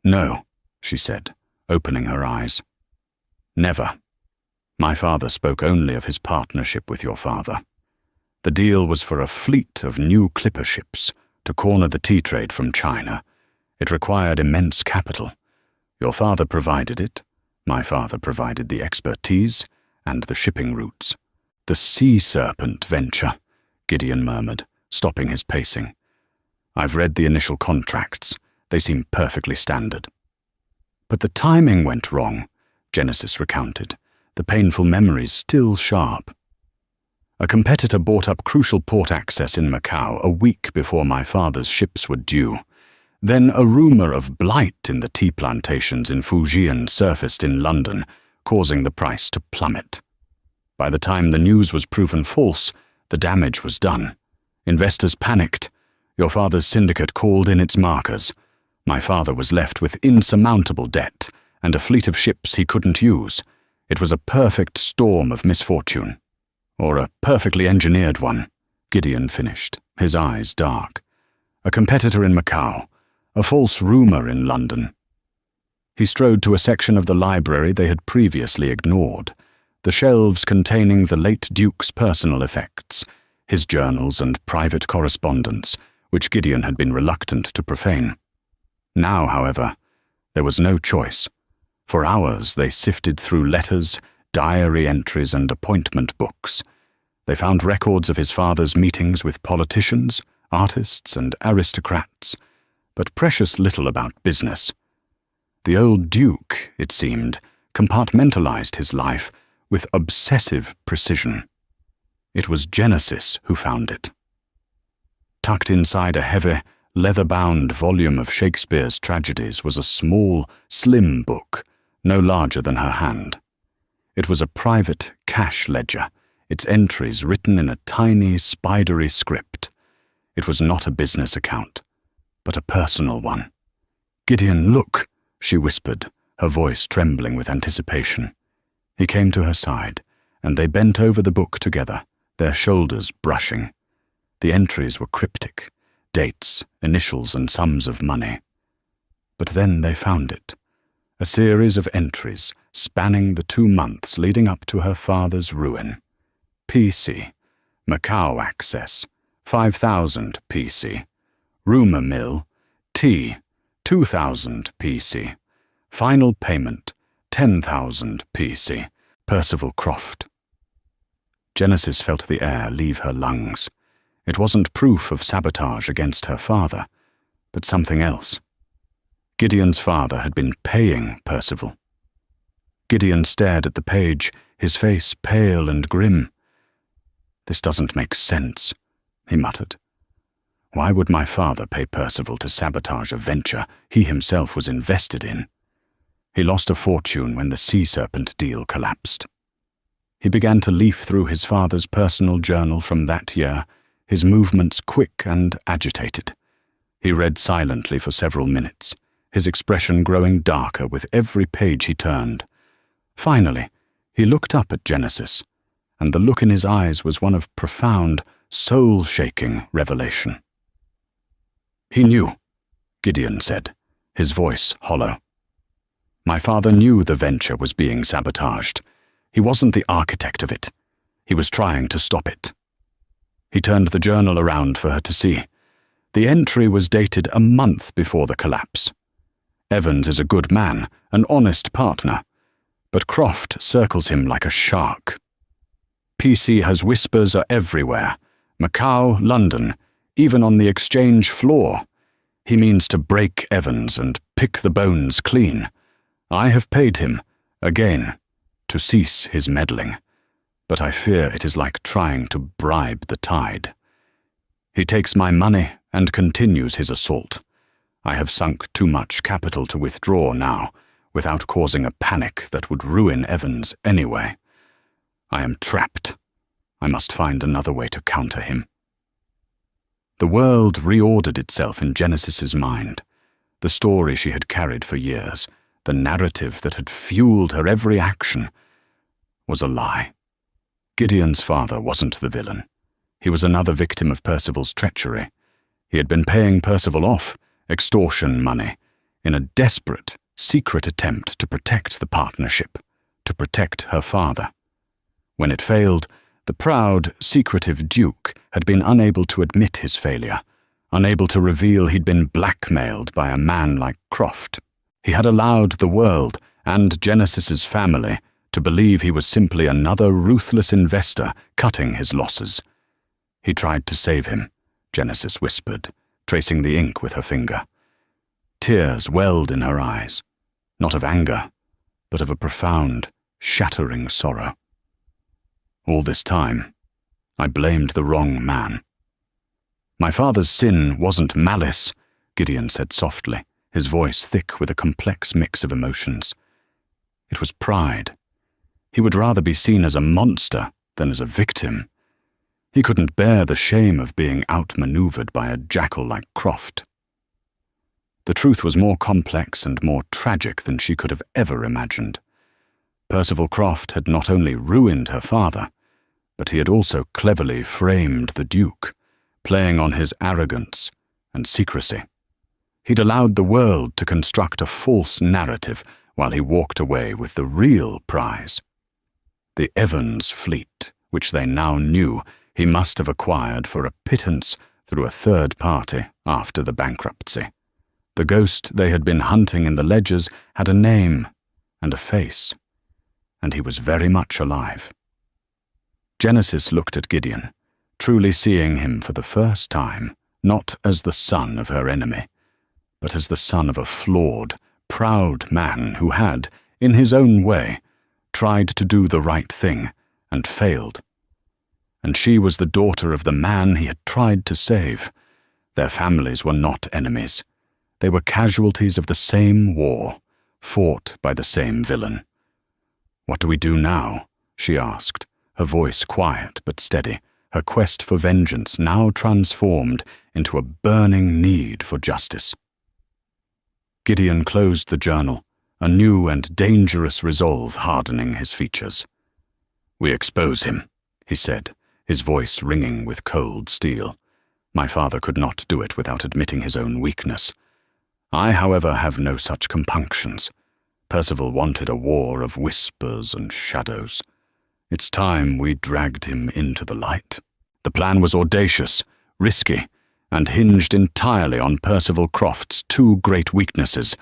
A: "No," she said, opening her eyes. "Never. My father spoke only of his partnership with your father. The deal was for a fleet of new clipper ships to corner the tea trade from China. It required immense capital. Your father provided it. My father provided the expertise and the shipping routes. The Sea Serpent venture," Gideon murmured, stopping his pacing. "I've read the initial contracts. They seem perfectly standard." "But the timing went wrong," Genesis recounted, the painful memories still sharp. "A competitor bought up crucial port access in Macau a week before my father's ships were due. Then a rumor of blight in the tea plantations in Fujian surfaced in London, causing the price to plummet. By the time the news was proven false, the damage was done. Investors panicked. Your father's syndicate called in its markers. My father was left with insurmountable debt and a fleet of ships he couldn't use. It was a perfect storm of misfortune. Or a perfectly engineered one," Gideon finished, his eyes dark. "A competitor in Macau, a false rumor in London." He strode to a section of the library they had previously ignored, the shelves containing the late Duke's personal effects, his journals and private correspondence, which Gideon had been reluctant to profane. Now, however, there was no choice. For hours they sifted through letters, diary entries and appointment books. They found records of his father's meetings with politicians, artists and aristocrats, but precious little about business. The old Duke, it seemed, compartmentalized his life with obsessive precision. It was Genesis who found it. Tucked inside a heavy, leather-bound volume of Shakespeare's tragedies was a small, slim book, no larger than her hand. It was a private cash ledger, its entries written in a tiny, spidery script. It was not a business account, but a personal one. "Gideon, look," she whispered, her voice trembling with anticipation. He came to her side, and they bent over the book together, their shoulders brushing. The entries were cryptic, dates, initials, and sums of money. But then they found it, a series of entries spanning the 2 months leading up to her father's ruin. PC, Macau access, 5,000 PC. Rumor mill, T, 2,000 PC. Final payment, 10,000 PC. Percival Croft. Genesis felt the air leave her lungs. It wasn't proof of sabotage against her father, but something else. Gideon's father had been paying Percival. Gideon stared at the page, his face pale and grim. "This doesn't make sense," he muttered. Why would my father pay Percival to sabotage a venture he himself was invested in? He lost a fortune when the Sea Serpent deal collapsed. He began to leaf through his father's personal journal from that year, his movements quick and agitated. He read silently for several minutes, his expression growing darker with every page he turned. Finally, he looked up at Genesis, and the look in his eyes was one of profound, soul-shaking revelation. "He knew," Gideon said, his voice hollow. "My father knew the venture was being sabotaged. He wasn't the architect of it. He was trying to stop it." He turned the journal around for her to see. The entry was dated a month before the collapse. Evans is a good man, an honest partner, but Croft circles him like a shark. PC has whispers are everywhere. Macau, London, even on the exchange floor. He means to break Evans and pick the bones clean. I have paid him, again, to cease his meddling, but I fear it is like trying to bribe the tide. He takes my money and continues his assault. I have sunk too much capital to withdraw now, without causing a panic that would ruin Evans anyway. I am trapped. I must find another way to counter him. The world reordered itself in Genesis's mind. The story she had carried for years, the narrative that had fueled her every action, was a lie. Gideon's father wasn't the villain. He was another victim of Percival's treachery. He had been paying Percival off, extortion money, in a desperate, secret attempt to protect the partnership, to protect her father. When it failed, the proud, secretive Duke had been unable to admit his failure, unable to reveal he'd been blackmailed by a man like Croft. He had allowed the world and Genesis's family to believe he was simply another ruthless investor cutting his losses. He tried to save him, Genesis whispered, tracing the ink with her finger. Tears welled in her eyes, not of anger, but of a profound, shattering sorrow. All this time, I blamed the wrong man. My father's sin wasn't malice, Gideon said softly, his voice thick with a complex mix of emotions. It was pride. He would rather be seen as a monster than as a victim. He couldn't bear the shame of being outmaneuvered by a jackal like Croft. The truth was more complex and more tragic than she could have ever imagined. Percival Croft had not only ruined her father, but he had also cleverly framed the Duke, playing on his arrogance and secrecy. He'd allowed the world to construct a false narrative while he walked away with the real prize. The Evans fleet, which they now knew he must have acquired for a pittance through a third party after the bankruptcy. The ghost they had been hunting in the ledgers had a name and a face, and he was very much alive. Genesis looked at Gideon, truly seeing him for the first time, not as the son of her enemy, but as the son of a flawed, proud man who had, in his own way, tried to do the right thing and failed. And she was the daughter of the man he had tried to save. Their families were not enemies. They were casualties of the same war, fought by the same villain. "What do we do now?" she asked, her voice quiet but steady, her quest for vengeance now transformed into a burning need for justice. Gideon closed the journal, a new and dangerous resolve hardening his features. "We expose him," he said, his voice ringing with cold steel. My father could not do it without admitting his own weakness. I, however, have no such compunctions. Percival wanted a war of whispers and shadows. It's time we dragged him into the light. The plan was audacious, risky, and hinged entirely on Percival Croft's two great weaknesses,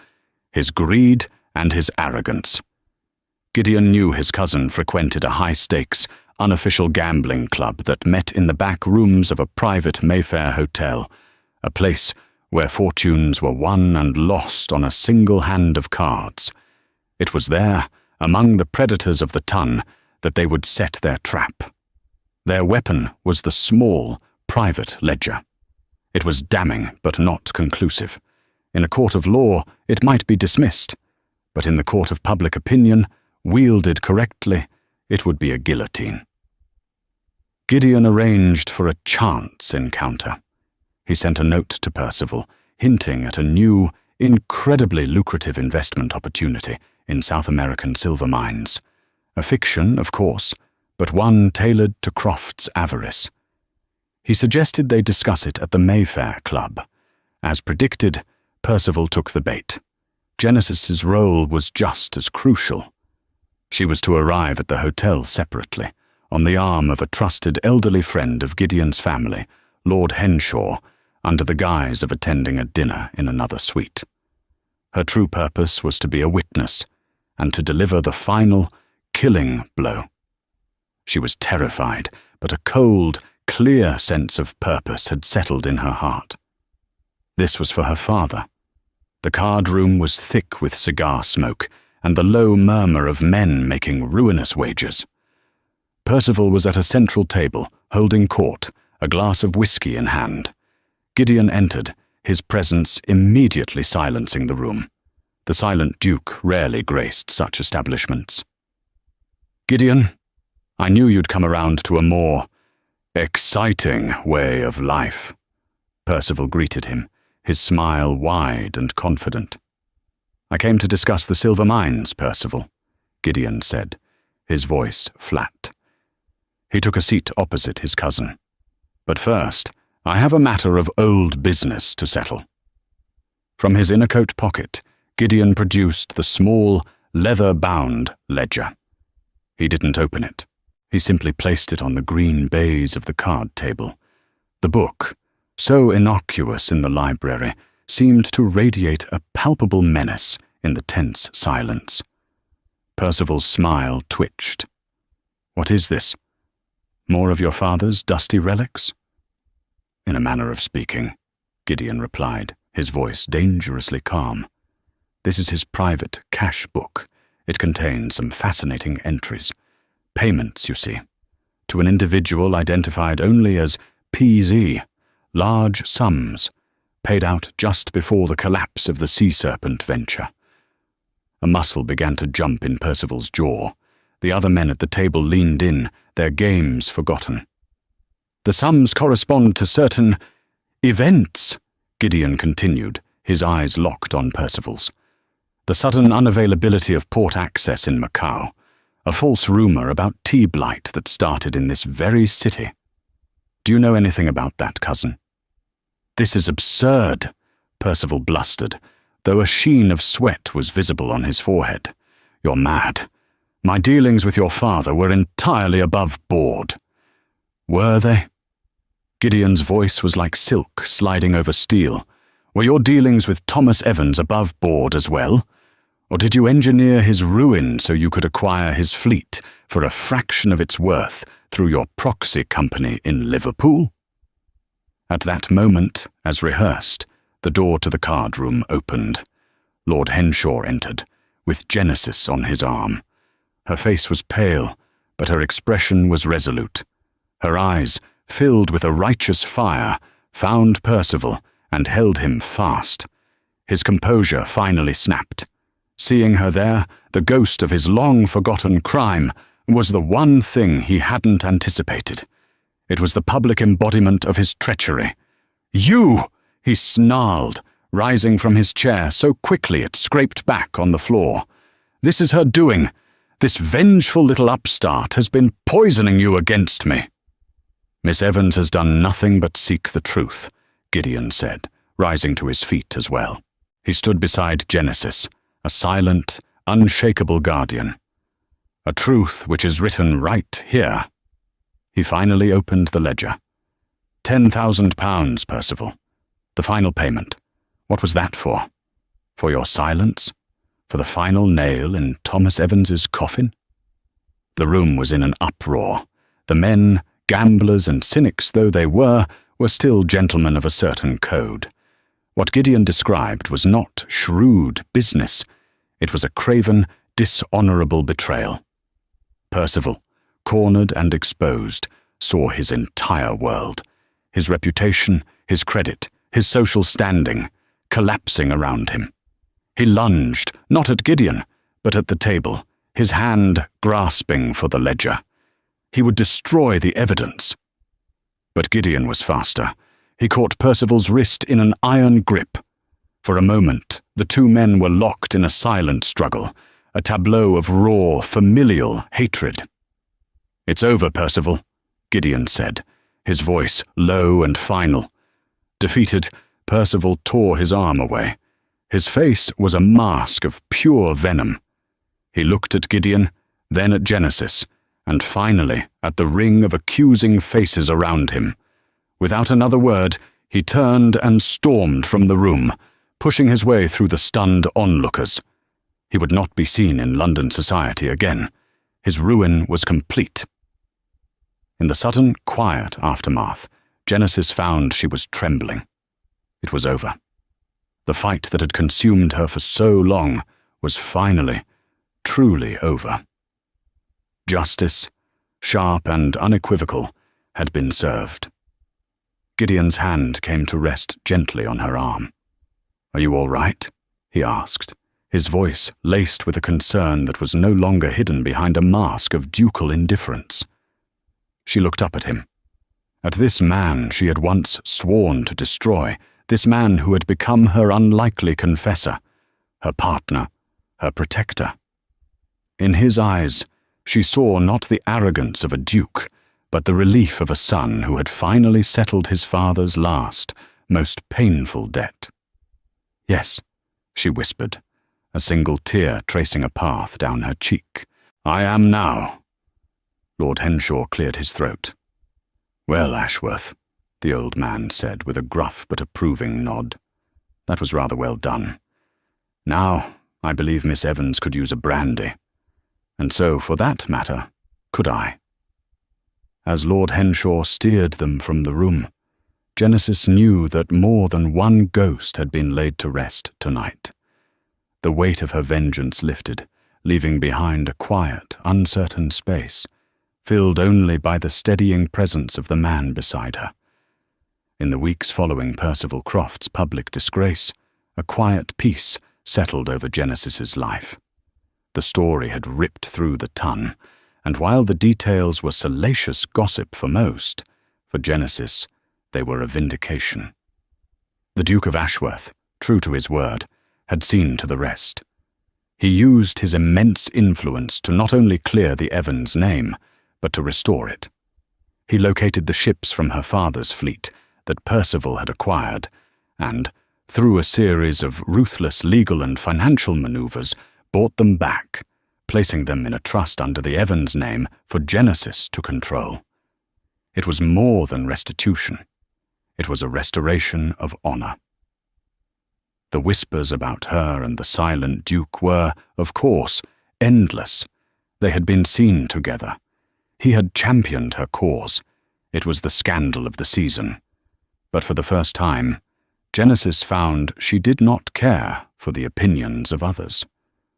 A: his greed and his arrogance. Gideon knew his cousin frequented a high-stakes, unofficial gambling club that met in the back rooms of a private Mayfair hotel, a place where fortunes were won and lost on a single hand of cards. It was there, among the predators of the ton, that they would set their trap. Their weapon was the small, private ledger. It was damning, but not conclusive. In a court of law, it might be dismissed, but in the court of public opinion, wielded correctly, it would be a guillotine. Gideon arranged for a chance encounter. He sent a note to Percival, hinting at a new, incredibly lucrative investment opportunity in South American silver mines. A fiction, of course, but one tailored to Croft's avarice. He suggested they discuss it at the Mayfair Club. As predicted, Percival took the bait. Genesis's role was just as crucial. She was to arrive at the hotel separately, on the arm of a trusted elderly friend of Gideon's family, Lord Henshaw, under the guise of attending a dinner in another suite. Her true purpose was to be a witness, and to deliver the final, killing blow. She was terrified, but a cold, clear sense of purpose had settled in her heart. This was for her father. The card room was thick with cigar smoke and the low murmur of men making ruinous wagers. Percival was at a central table, holding court, a glass of whiskey in hand. Gideon entered, his presence immediately silencing the room. The silent Duke rarely graced such establishments. "Gideon, I knew you'd come around to a more exciting way of life," Percival greeted him, his smile wide and confident. "I came to discuss the silver mines, Percival," Gideon said, his voice flat. He took a seat opposite his cousin. "But first, I have a matter of old business to settle." From his inner coat pocket, Gideon produced the small, leather-bound ledger. He didn't open it. He simply placed it on the green baize of the card table. The book, so innocuous in the library, seemed to radiate a palpable menace in the tense silence. Percival's smile twitched. "What is this? More of your father's dusty relics?" "In a manner of speaking," Gideon replied, his voice dangerously calm. "This is his private cash book. It contains some fascinating entries. Payments, you see, to an individual identified only as PZ, large sums, paid out just before the collapse of the Sea Serpent venture." A muscle began to jump in Percival's jaw. The other men at the table leaned in, their games forgotten. "The sums correspond to certain events," Gideon continued, his eyes locked on Percival's. "The sudden unavailability of port access in Macau, a false rumor about tea blight that started in this very city. Do you know anything about that, cousin?" "This is absurd," Percival blustered, though a sheen of sweat was visible on his forehead. "You're mad. My dealings with your father were entirely above board." "Were they?" Gideon's voice was like silk sliding over steel. "Were your dealings with Thomas Evans above board as well? Or did you engineer his ruin so you could acquire his fleet for a fraction of its worth through your proxy company in Liverpool?" At that moment, as rehearsed, the door to the card room opened. Lord Henshaw entered, with Genesis on his arm. Her face was pale, but her expression was resolute. Her eyes, filled with a righteous fire, found Percival and held him fast. His composure finally snapped. Seeing her there, the ghost of his long-forgotten crime was the one thing he hadn't anticipated. It was the public embodiment of his treachery. "You!" he snarled, rising from his chair so quickly it scraped back on the floor. "This is her doing. This vengeful little upstart has been poisoning you against me." "Miss Evans has done nothing but seek the truth," Gideon said, rising to his feet as well. He stood beside Genesis, a silent, unshakable guardian. "A truth which is written right here." He finally opened the ledger. £10,000, Percival. The final payment. What was that for? For your silence? For the final nail in Thomas Evans's coffin? The room was in an uproar. The men, gamblers and cynics though they were still gentlemen of a certain code. What Gideon described was not shrewd business. It was a craven, dishonorable betrayal. Percival, cornered and exposed, saw his entire world. His reputation, his credit, his social standing, collapsing around him. He lunged, not at Gideon, but at the table, his hand grasping for the ledger. He would destroy the evidence. But Gideon was faster. He caught Percival's wrist in an iron grip. For a moment, the two men were locked in a silent struggle, a tableau of raw, familial hatred. "It's over, Percival," Gideon said, his voice low and final. Defeated, Percival tore his arm away. His face was a mask of pure venom. He looked at Gideon, then at Genesis, and finally at the ring of accusing faces around him. Without another word, he turned and stormed from the room, pushing his way through the stunned onlookers. He would not be seen in London society again. His ruin was complete. In the sudden, quiet aftermath, Genesis found she was trembling. It was over. The fight that had consumed her for so long was finally, truly over. Justice, sharp and unequivocal, had been served. Gideon's hand came to rest gently on her arm. "Are you all right?" he asked, his voice laced with a concern that was no longer hidden behind a mask of ducal indifference. She looked up at him. At this man she had once sworn to destroy, this man who had become her unlikely confessor, her partner, her protector. In his eyes, she saw not the arrogance of a duke, but the relief of a son who had finally settled his father's last, most painful debt. "Yes," she whispered, a single tear tracing a path down her cheek. "I am now." Lord Henshaw cleared his throat. "Well, Ashworth," the old man said with a gruff but approving nod. "That was rather well done. Now, I believe Miss Evans could use a brandy. And so, for that matter, could I." As Lord Henshaw steered them from the room, Genesis knew that more than one ghost had been laid to rest tonight. The weight of her vengeance lifted, leaving behind a quiet, uncertain space, filled only by the steadying presence of the man beside her. In the weeks following Percival Croft's public disgrace, a quiet peace settled over Genesis's life. The story had ripped through the ton, and while the details were salacious gossip for most, for Genesis they were a vindication. The Duke of Ashworth, true to his word, had seen to the rest. He used his immense influence to not only clear the Evans name, but to restore it. He located the ships from her father's fleet that Percival had acquired, and, through a series of ruthless legal and financial maneuvers, bought them back, placing them in a trust under the Evans name for Genesis to control. It was more than restitution. It was a restoration of honor. The whispers about her and the silent Duke were, of course, endless. They had been seen together. He had championed her cause. It was the scandal of the season. But for the first time, Genesis found she did not care for the opinions of others.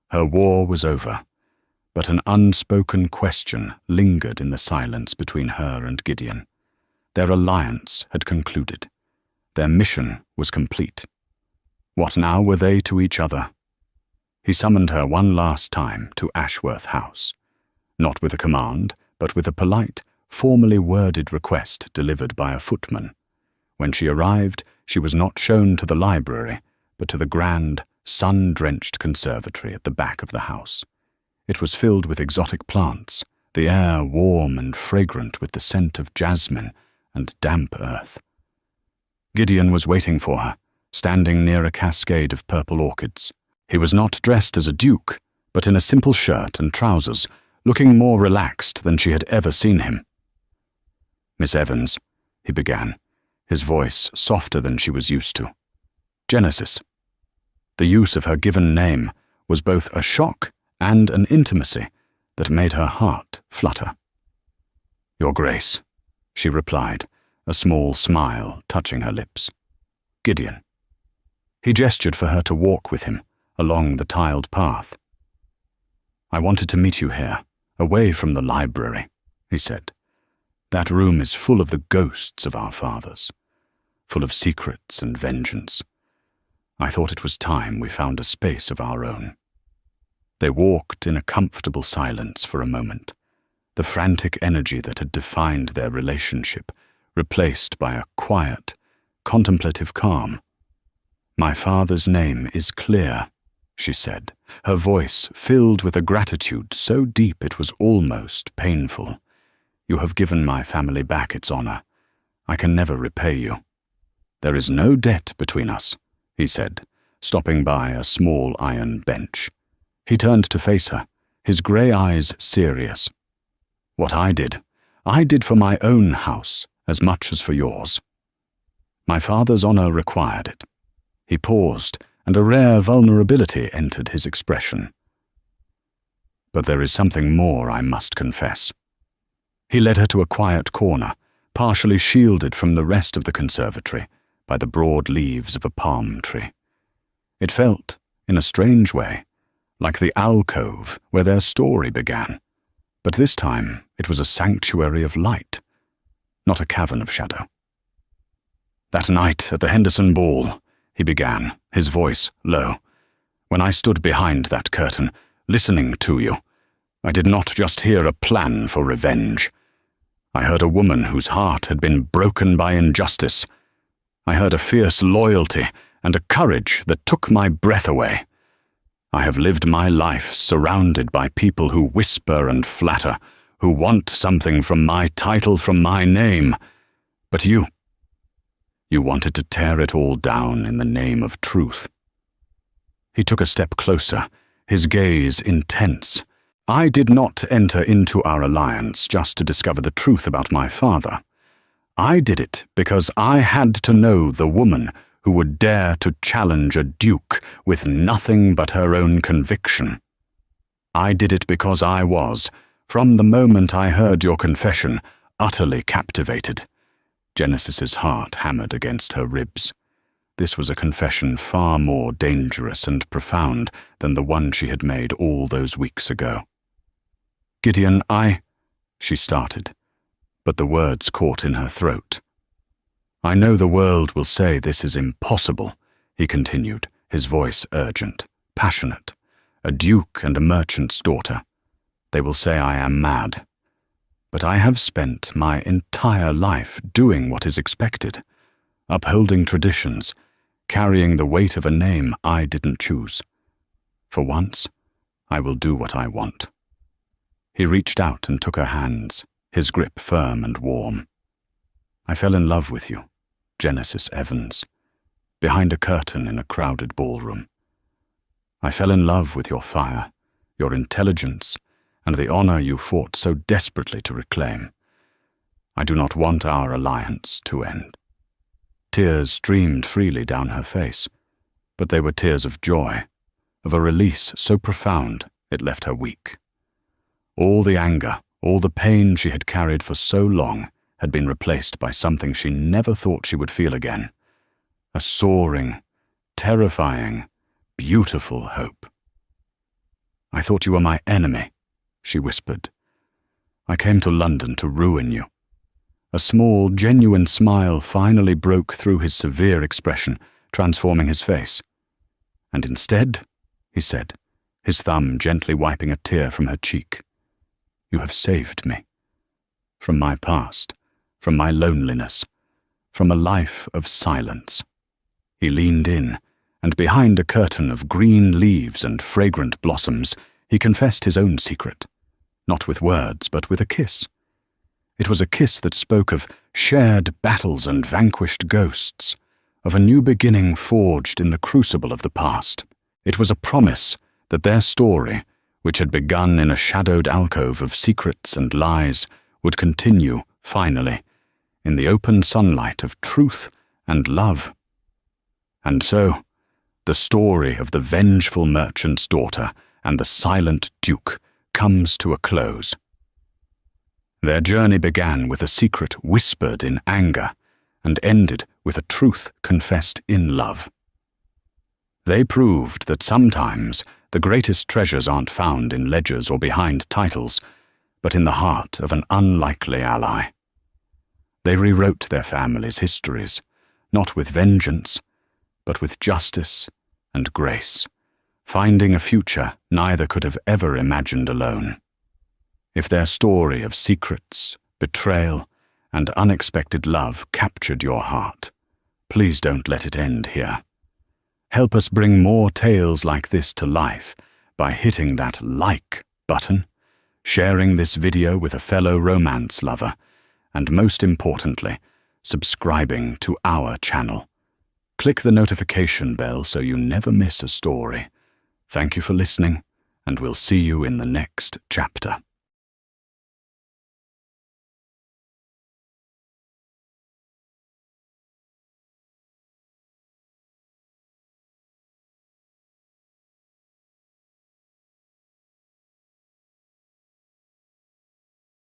A: Her war was over, but an unspoken question lingered in the silence between her and Gideon. Their alliance had concluded. Their mission was complete. What now were they to each other? He summoned her one last time to Ashworth House, not with a command, but with a polite, formally worded request delivered by a footman. When she arrived, she was not shown to the library, but to the grand, sun-drenched conservatory at the back of the house. It was filled with exotic plants, the air warm and fragrant with the scent of jasmine and damp earth. Gideon was waiting for her, standing near a cascade of purple orchids. He was not dressed as a duke, but in a simple shirt and trousers, looking more relaxed than she had ever seen him. "Miss Evans," he began, his voice softer than she was used to. "Genesis." The use of her given name was both a shock and an intimacy that made her heart flutter. "Your Grace," she replied, a small smile touching her lips. "Gideon." He gestured for her to walk with him along the tiled path. "I wanted to meet you here, away from the library," he said. "That room is full of the ghosts of our fathers. full of secrets and vengeance. I thought it was time we found a space of our own. They walked in a comfortable silence for a moment, the frantic energy that had defined their relationship replaced by a quiet, contemplative calm. "My father's name is clear," she said, her voice filled with a gratitude so deep it was almost painful. "You have given my family back its honor. I can never repay you." "There is no debt between us," he said, stopping by a small iron bench. He turned to face her, his grey eyes serious. "What I did for my own house as much as for yours. My father's honor required it." He paused, and a rare vulnerability entered his expression. "But there is something more I must confess." He led her to a quiet corner, partially shielded from the rest of the conservatory by the broad leaves of a palm tree. It felt, in a strange way, like the alcove where their story began, but this time it was a sanctuary of light, not a cavern of shadow. "That night at the Henderson ball," he began, his voice low, "when I stood behind that curtain, listening to you, I did not just hear a plan for revenge. I heard a woman whose heart had been broken by injustice. I heard a fierce loyalty and a courage that took my breath away. I have lived my life surrounded by people who whisper and flatter, who want something from my title, from my name. But you wanted to tear it all down in the name of truth." He took a step closer, his gaze intense. "I did not enter into our alliance just to discover the truth about my father. I did it because I had to know the woman who would dare to challenge a duke with nothing but her own conviction. I did it because I was, from the moment I heard your confession, utterly captivated." Genesis's heart hammered against her ribs. This was a confession far more dangerous and profound than the one she had made all those weeks ago. "Gideon, she started, but the words caught in her throat. "I know the world will say this is impossible," he continued, his voice urgent, passionate. "A duke and a merchant's daughter. They will say I am mad. But I have spent my entire life doing what is expected, upholding traditions, carrying the weight of a name I didn't choose. For once, I will do what I want." He reached out and took her hands, his grip firm and warm. "I fell in love with you, Genesis Evans, behind a curtain in a crowded ballroom. I fell in love with your fire, your intelligence, and the honor you fought so desperately to reclaim. I do not want our alliance to end." Tears streamed freely down her face, but they were tears of joy, of a release so profound it left her weak. All the anger, all the pain she had carried for so long had been replaced by something she never thought she would feel again, a soaring, terrifying, beautiful hope. "I thought you were my enemy," she whispered. "I came to London to ruin you." A small, genuine smile finally broke through his severe expression, transforming his face. "And instead," he said, his thumb gently wiping a tear from her cheek, "you have saved me. From my past, from my loneliness, from a life of silence." He leaned in, and behind a curtain of green leaves and fragrant blossoms, he confessed his own secret. Not with words, but with a kiss. It was a kiss that spoke of shared battles and vanquished ghosts, of a new beginning forged in the crucible of the past. It was a promise that their story, which had begun in a shadowed alcove of secrets and lies, would continue, finally, in the open sunlight of truth and love. And so, the story of the vengeful merchant's daughter and the silent duke comes to a close. Their journey began with a secret whispered in anger and ended with a truth confessed in love. They proved that sometimes the greatest treasures aren't found in ledgers or behind titles, but in the heart of an unlikely ally. They rewrote their families' histories, not with vengeance, but with justice and grace, finding a future neither could have ever imagined alone. If their story of secrets, betrayal, and unexpected love captured your heart, please don't let it end here. Help us bring more tales like this to life by hitting that like button, sharing this video with a fellow romance lover, and most importantly, subscribing to our channel. Click the notification bell so you never miss a story. Thank you for listening, and we'll see you in the next chapter.